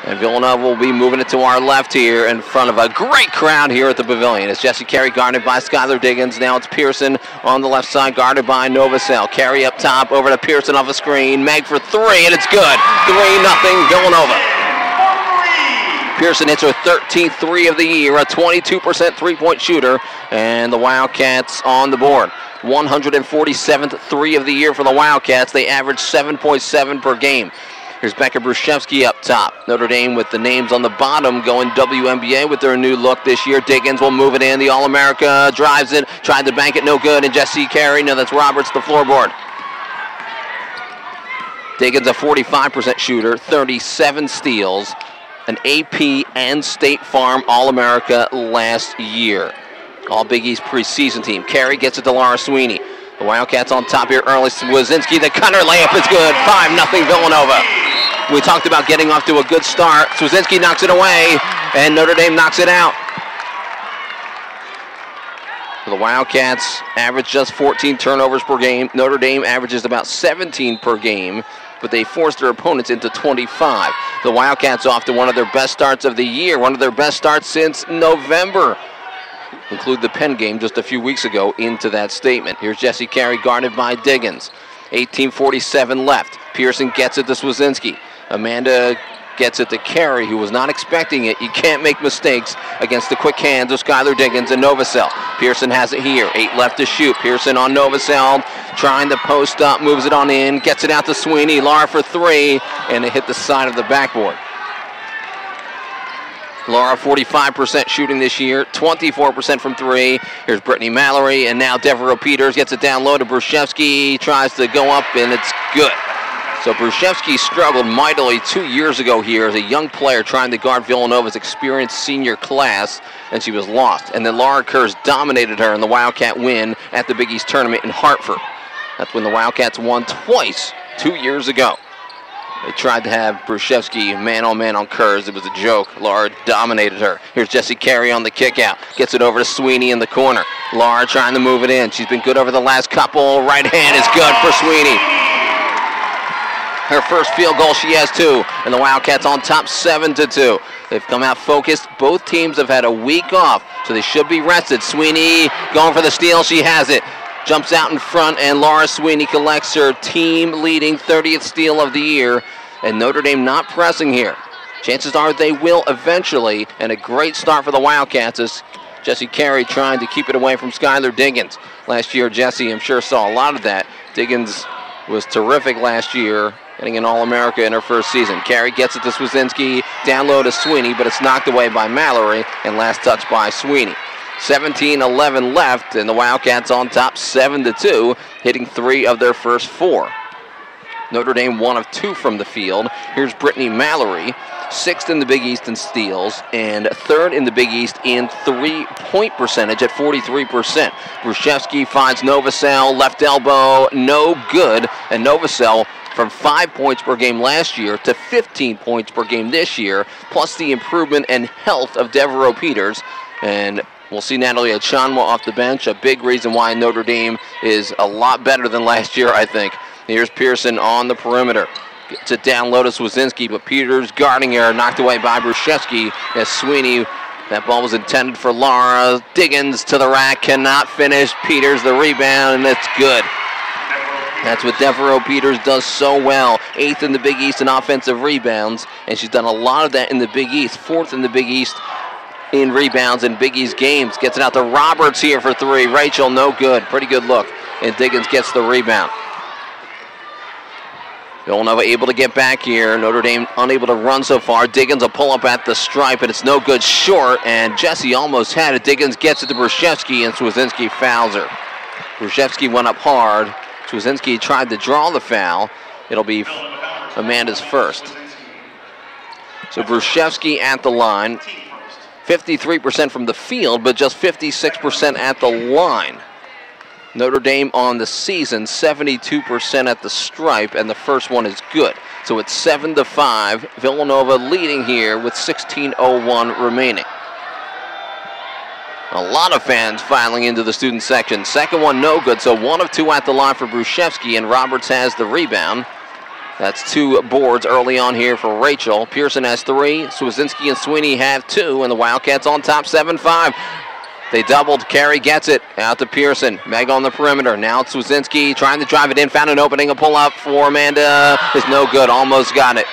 And Villanova will be moving it to our left here in front of a great crowd here at the Pavilion. It's Jessie Carey guarded by Skylar Diggins. Now it's Pearson on the left side guarded by Novosel. Carey up top over to Pearson off a screen. Meg for three, and it's good. 3-0 Villanova. Pearson hits her 13th three of the year, a 22% three-point shooter, and the Wildcats on the board. 147th three of the year for the Wildcats. They average 7.7 per game. Here's Becca Bruszewski up top. Notre Dame with the names on the bottom going WNBA with their new look this year. Diggins will move it in. The All-America drives it, tried to bank it, no good. And Jessie Carey, no, that's Roberts, the floorboard. Diggins a 45% shooter, 37 steals, an AP and State Farm All-America last year. All Big East preseason team. Carey gets it to Laura Sweeney. The Wildcats on top here early. Wazinski, the cutter layup is good. 5-0 Villanova. We talked about getting off to a good start. Wazinski knocks it away, and Notre Dame knocks it out. The Wildcats average just 14 turnovers per game. Notre Dame averages about 17 per game, but they forced their opponents into 25. The Wildcats off to one of their best starts of the year, one of their best starts since November. Include the Penn game just a few weeks ago into that statement. Here's Jessie Carey guarded by Diggins. 18:47 left. Pearson gets it to Wazinski. Amanda gets it to Carey, who was not expecting it. You can't make mistakes against the quick hands of Skylar Diggins and Novosel. Pearson has it here. 8 left to shoot. Pearson on Novosel, trying to post up, moves it on in, gets it out to Sweeney. Laura for three, and it hit the side of the backboard. Laura 45% shooting this year, 24% from three. Here's Brittany Mallory, and now Devereaux Peters gets it down low to Bruszewski, tries to go up, and it's good. So Bruszewski struggled mightily 2 years ago here as a young player trying to guard Villanova's experienced senior class, and she was lost. And then Laura Kurz dominated her in the Wildcat win at the Big East tournament in Hartford. That's when the Wildcats won twice 2 years ago. They tried to have Bruszewski man-on-man on Kurz. It was a joke. Laura dominated her. Here's Jessie Carey on the kick-out. Gets it over to Sweeney in the corner. Laura trying to move it in. She's been good over the last couple. Right hand is good for Sweeney. Her first field goal, she has two. And the Wildcats on top 7-2. They've come out focused. Both teams have had a week off, so they should be rested. Sweeney going for the steal. She has it. Jumps out in front, and Laura Sweeney collects her team-leading 30th steal of the year. And Notre Dame not pressing here. Chances are they will eventually, and a great start for the Wildcats as Jessie Carey trying to keep it away from Skylar Diggins. Last year, Jessie, I'm sure, saw a lot of that. Diggins was terrific last year, getting an All-America in her first season. Carey gets it to Wazinski, down low to Sweeney, but it's knocked away by Mallory, and last touch by Sweeney. 17:11 left, and the Wildcats on top 7-2, hitting 3 of their first 4. Notre Dame 1 of 2 from the field. Here's Brittany Mallory, 6th in the Big East in steals, and 3rd in the Big East in three-point percentage at 43%. Bruszewski finds Novosel, left elbow, no good, and Novosel from 5 points per game last year to 15 points per game this year, plus the improvement and health of Devereaux Peters. And we'll see Natalie Achanwa off the bench, a big reason why Notre Dame is a lot better than last year, I think. Here's Pearson on the perimeter. Gets it down low to Wazinski, but Peters guarding her, knocked away by Bruszewski as Sweeney. That ball was intended for Laura. Diggins to the rack, cannot finish. Peters the rebound, and it's good. That's what Devereaux Peters does so well. 8th in the Big East in offensive rebounds, and she's done a lot of that in the Big East. 4th in the Big East in rebounds in Big East games. Gets it out to Roberts here for 3. Rachel, no good. Pretty good look. And Diggins gets the rebound. Villanova able to get back here. Notre Dame unable to run so far. Diggins a pull-up at the stripe, and it's no good short. And Jessie almost had it. Diggins gets it to Bruszewski, and Wazinski fouls her. Bruszewski went up hard. Wazinski tried to draw the foul. It'll be Amanda's first. So Bruszewski at the line. 53% from the field, but just 56% at the line. Notre Dame on the season, 72% at the stripe, and the first one is good. So it's 7-5. Villanova leading here with 16:01 remaining. A lot of fans filing into the student section. Second one no good, so 1 of 2 at the line for Bruszewski, and Roberts has the rebound. That's 2 boards early on here for Rachel. Pearson has 3. Swazinski and Sweeney have 2, and the Wildcats on top 7-5. They doubled. Carey gets it out to Pearson. Meg on the perimeter. Now it's Swazinski trying to drive it in. Found an opening. A pull-up for Amanda is no good. Almost got it.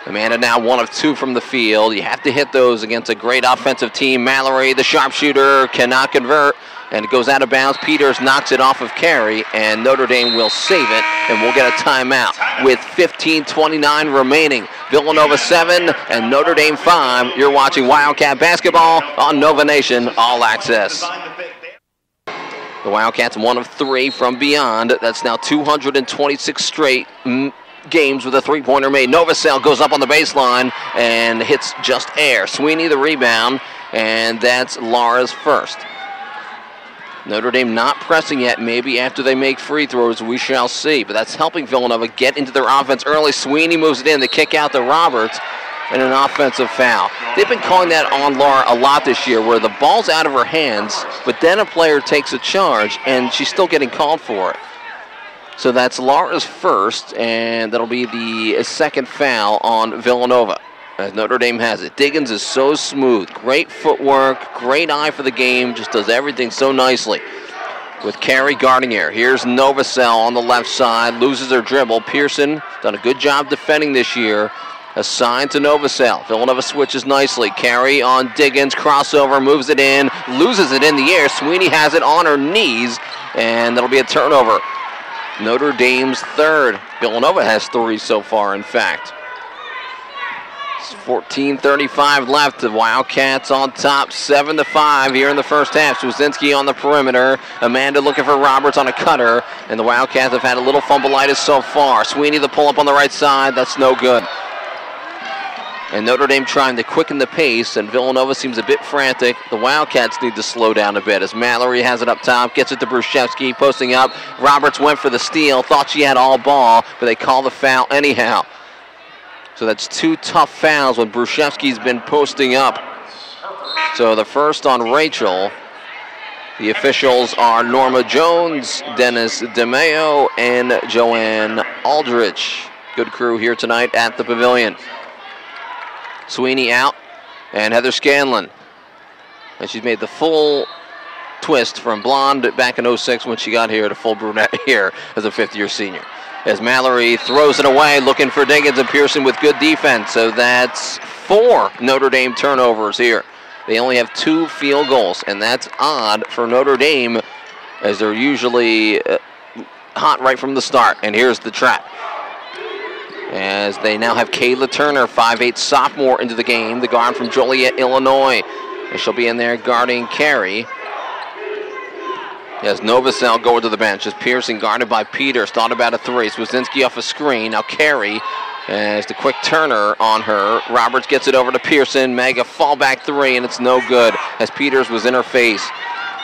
Amanda now 1 of 2 from the field. You have to hit those against a great offensive team. Mallory, the sharpshooter, cannot convert. And it goes out of bounds. Peters knocks it off of Carey, and Notre Dame will save it, and we'll get a timeout with 15:29 remaining. Villanova 7 and Notre Dame 5. You're watching Wildcat basketball on Nova Nation All Access. The Wildcats 1 of 3 from beyond. That's now 226 straight games with a 3-pointer made. Novosel goes up on the baseline and hits just air. Sweeney the rebound, and that's Laura's first. Notre Dame not pressing yet. Maybe after they make free throws, we shall see. But that's helping Villanova get into their offense early. Sweeney moves it in. They kick out to Roberts, and an offensive foul. They've been calling that on Laura a lot this year, where the ball's out of her hands, but then a player takes a charge, and she's still getting called for it. So that's Laura's first, and that'll be the second foul on Villanova, as Notre Dame has it. Diggins is so smooth. Great footwork, great eye for the game, just does everything so nicely. With Carey guarding here. Here's Novosel on the left side, loses her dribble. Pearson done a good job defending this year. Assigned to Novosel. Villanova switches nicely. Carey on Diggins, crossover, moves it in, loses it in the air. Sweeney has it on her knees, and that'll be a turnover. Notre Dame's third. Villanova has 3 so far, in fact. 14:35 left. The Wildcats on top 7-5 here in the first half. Swazinski on the perimeter. Amanda looking for Roberts on a cutter. And the Wildcats have had a little fumbleitis so far. Sweeney the pull-up on the right side. That's no good. And Notre Dame trying to quicken the pace, and Villanova seems a bit frantic. The Wildcats need to slow down a bit as Mallory has it up top, gets it to Bruszewski, posting up. Roberts went for the steal, thought she had all ball, but they call the foul anyhow. So that's 2 tough fouls when Bruszewski's been posting up. So the first on Rachel. The officials are Norma Jones, Dennis DeMeo, and Joanne Aldrich. Good crew here tonight at the Pavilion. Sweeney out, and Heather Scanlon. And she's made the full twist from blonde back in 06 when she got here to full brunette here as a 5th-year senior. As Mallory throws it away, looking for Diggins and Pearson with good defense. So that's 4 Notre Dame turnovers here. They only have 2 field goals, and that's odd for Notre Dame, as they're usually hot right from the start. And here's the trap, as they now have Kayla Turner, 5'8" sophomore, into the game, the guard from Joliet, Illinois. And she'll be in there guarding Carey. As Novosel going to the bench, as Pearson guarded by Peters, thought about a 3. Swazinski off a screen. Now Carey as the quick Turner on her. Roberts gets it over to Pearson. Mega fallback 3, and it's no good as Peters was in her face.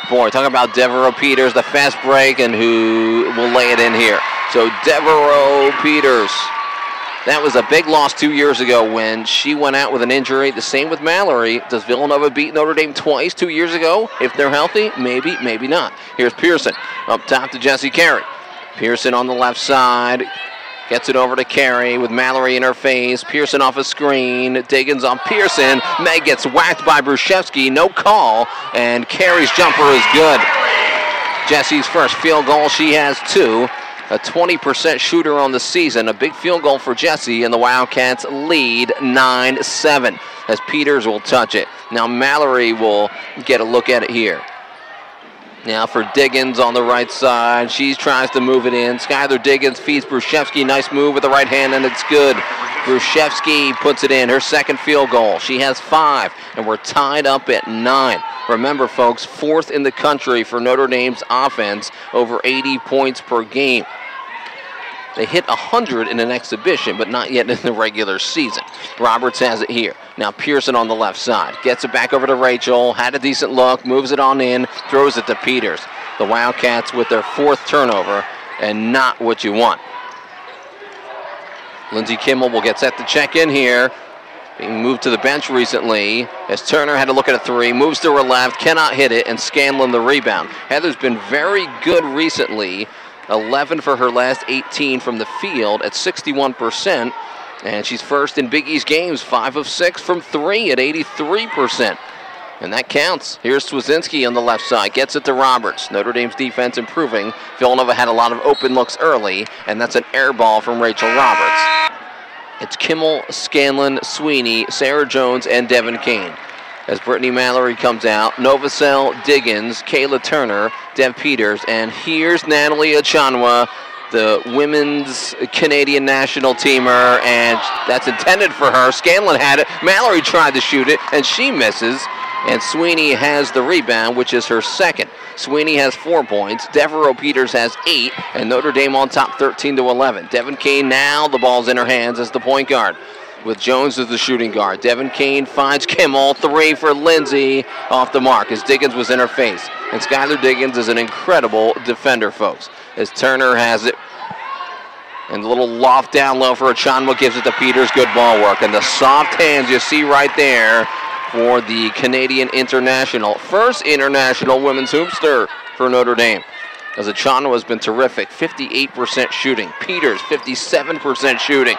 Boy, talking about Devereaux Peters, the fast break, and who will lay it in here. So Devereaux Peters. That was a big loss 2 years ago when she went out with an injury. The same with Mallory. Does Villanova beat Notre Dame twice 2 years ago? If they're healthy, maybe, maybe not. Here's Pearson up top to Jesse Carey. Pearson on the left side. Gets it over to Carey with Mallory in her face. Pearson off a screen. Diggins on Pearson. Meg gets whacked by Bruszewski. No call. And Carey's jumper is good. Jesse's first field goal. She has 2. A 20% shooter on the season. A big field goal for Jesse, and the Wildcats lead 9-7 as Peters will touch it. Now Mallory will get a look at it here. Now for Diggins on the right side. She tries to move it in. Skylar Diggins feeds Bruszewski. Nice move with the right hand, and it's good. Bruszewski puts it in. Her second field goal. She has 5, and we're tied up at 9. Remember, folks, 4th in the country for Notre Dame's offense, over 80 points per game. They hit 100 in an exhibition, but not yet in the regular season. Roberts has it here. Now Pearson on the left side. Gets it back over to Rachel. Had a decent look. Moves it on in. Throws it to Peters. The Wildcats with their 4th turnover, and not what you want. Lindsey Kimmel will get set to check in here. Being moved to the bench recently, as Turner had to look at a 3, moves to her left, cannot hit it, and Scanlon the rebound. Heather's been very good recently 11 for her last 18 from the field at 61%. And she's first in Big East games, 5 of 6 from 3 at 83%. And that counts. Here's Swazinski on the left side. Gets it to Roberts. Notre Dame's defense improving. Villanova had a lot of open looks early, and that's an air ball from Rachel Roberts. It's Kimmel, Scanlon, Sweeney, Sarah Jones, and Devin Kane. As Brittany Mallory comes out, Novacell, Diggins, Kayla Turner, Dev Peters, and here's Natalie Achanwa, the women's Canadian national teamer, and that's intended for her. Scanlon had it. Mallory tried to shoot it, and she misses. And Sweeney has the rebound, which is her second. Sweeney has 4 points. Devereaux Peters has 8, and Notre Dame on top 13-11. Devin Kane, now the ball's in her hands as the point guard, with Jones as the shooting guard. Devin Kane finds Kimmel, 3 for Lindsay, off the mark as Diggins was in her face. And Skylar Diggins is an incredible defender, folks, as Turner has it. And the little loft down low for Achanwa gives it to Peters. Good ball work. And the soft hands you see right there for the Canadian international. First international women's hoopster for Notre Dame, as Achanwa has been terrific. 58% shooting. Peters, 57% shooting.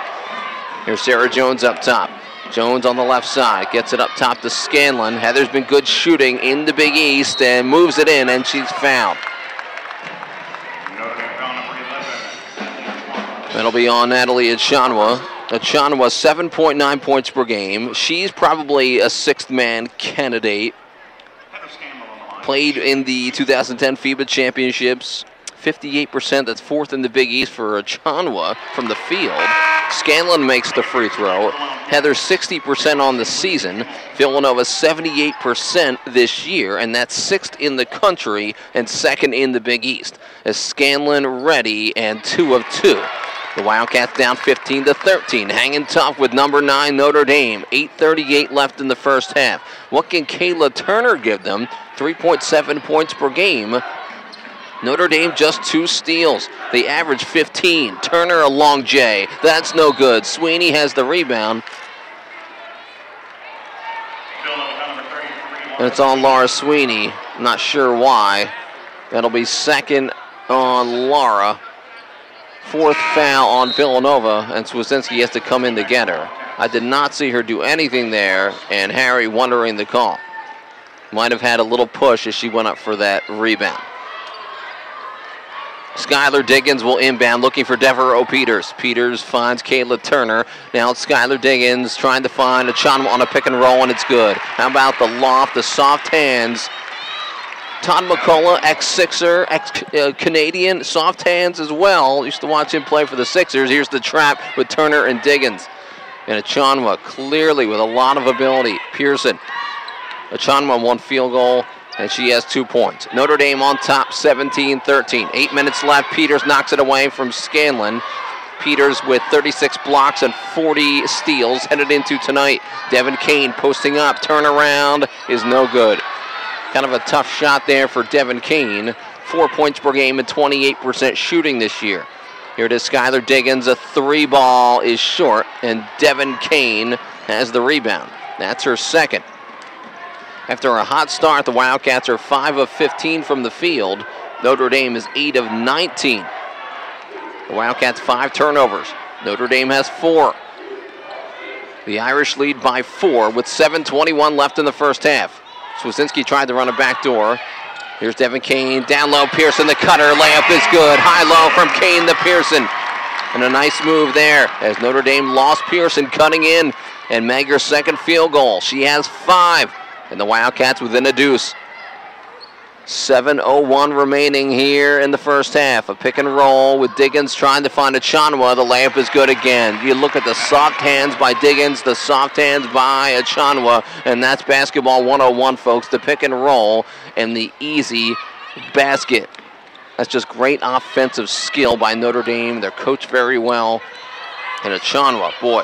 Here's Sarah Jones up top. Jones on the left side. Gets it up top to Scanlon. Heather's been good shooting in the Big East and moves it in, and she's fouled. That'll be on Natalie Achanwa. Achanwa, 7.9 points per game. She's probably a sixth-man candidate. Played in the 2010 FIBA Championships. 58%, that's fourth in the Big East for Achanwa from the field. Scanlon makes the free throw. Heather 60% on the season. Villanova 78% this year, and that's sixth in the country and second in the Big East. As Scanlon ready and 2 of 2. The Wildcats down 15-13, hanging tough with number 9 Notre Dame. 8:38 left in the first half. What can Kayla Turner give them? 3.7 points per game. Notre Dame just 2 steals. They average 15. Turner a long J. That's no good. Sweeney has the rebound. And it's on Laura Sweeney. Not sure why. That'll be second on Laura. 4th foul on Villanova, and Swazinski has to come in to get her. I did not see her do anything there, and Harry wondering the call. Might have had a little push as she went up for that rebound. Skylar Diggins will inbound, looking for Devereaux Peters. Peters finds Kayla Turner. Now it's Skylar Diggins trying to find Achanwa on a pick and roll, and it's good. How about the loft, the soft hands? Todd McCullough, ex-Sixer, ex-Canadian, soft hands as well. Used to watch him play for the Sixers. Here's the trap with Turner and Diggins. And Achanwa clearly with a lot of ability. Pearson. Achanwa 1 field goal, and she has 2 points. Notre Dame on top, 17-13. 8 minutes left. Peters knocks it away from Scanlon. Peters with 36 blocks and 40 steals headed into tonight. Devin Kane posting up. Turnaround is no good. Kind of a tough shot there for Devin Kane. 4 points per game and 28% shooting this year. Here it is, Skylar Diggins. A 3 ball is short, and Devin Kane has the rebound. That's her second. After a hot start, the Wildcats are 5 of 15 from the field. Notre Dame is 8 of 19. The Wildcats 5 turnovers. Notre Dame has 4. The Irish lead by 4 with 7:21 left in the first half. Swazinski tried to run a backdoor. Here's Devin Kane, down low, Pearson the cutter, layup is good. High-low from Kane to Pearson. And a nice move there as Notre Dame lost Pearson cutting in. And Mager's second field goal. She has 5. And the Wildcats within a deuce. 7:01 remaining here in the first half. A pick and roll with Diggins trying to find Achanwa. The layup is good again. You look at the soft hands by Diggins, the soft hands by Achanwa, and that's basketball 101, folks. The pick and roll and the easy basket. That's just great offensive skill by Notre Dame. They're coached very well. And Achanwa, boy,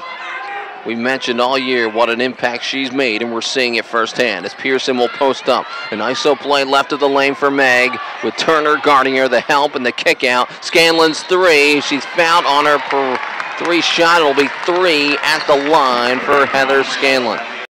we mentioned all year what an impact she's made, and we're seeing it firsthand as Pearson will post up. An ISO play left of the lane for Meg with Turner guarding her, the help and the kick out. Scanlon's 3. She's fouled on her per 3 shot. It'll be 3 at the line for Heather Scanlon.